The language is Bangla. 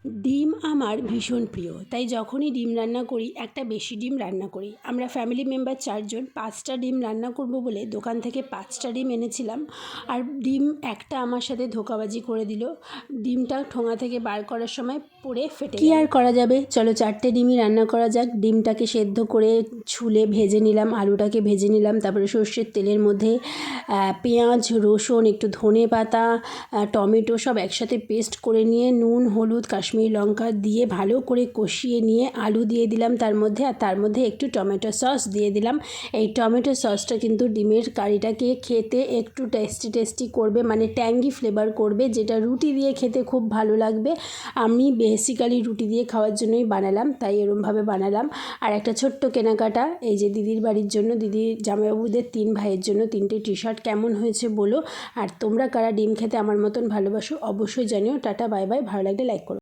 ডিম আমার ভীষণ প্রিয়, তাই যখনই ডিম রান্না করি একটা বেশি ডিম রান্না করি। আমরা ফ্যামিলি মেম্বার 4 জন, 5টা ডিম রান্না করব বলে দোকান থেকে 5টা ডিম এনেছিলাম। আর ডিম একটা আমার সাথে ধোঁকাবাজি করে দিল, ডিমটা ঠোঙা থেকে বার করার সময় পড়ে ফেটে গেল। কি আর করা যাবে, চলো 4টে ডিমই রান্না করা যাক। ডিমটাকে সেদ্ধ করে ছুলে ভেজে নিলাম, আলুটাকে ভেজে নিলাম, তারপরে সর্ষের তেলের মধ্যে পেঁয়াজ, রসুন, একটু ধনে পাতা, টমেটো সব একসাথে পেস্ট করে নিয়ে নুন, হলুদ, কাশ্মীরি লঙ্কা দিয়ে ভালো করে কষিয়ে নিয়ে আলু দিয়ে দিলাম তার মধ্যে, আর তার মধ্যে একটু টমেটো সস দিয়ে দিলাম। এই টমেটো সসটা কিন্তু ডিমের কারিটাকে খেতে একটু টেস্টি করবে, মানে ট্যাঙ্গি ফ্লেভার করবে, যেটা রুটি দিয়ে খেতে খুব ভালো লাগবে। আমি বেসিক্যালি রুটি দিয়ে খাওয়ার জন্যই বানালাম, তাই এরমভাবে বানালাম। আর একটা ছোট্ট কেনাকাটা, এই যে দিদির বাড়ির জন্য, দিদির জামাইবাবুদের 3 ভাইয়ের জন্য 3টে টি-শার্ট। কেমন হয়েছে বলো। আর তোমরা কারা ডিম খেতে আমার মতন ভালোবাসো অবশ্যই জানিও। Tata, bye bye. ভালো লাগলে লাইক করো।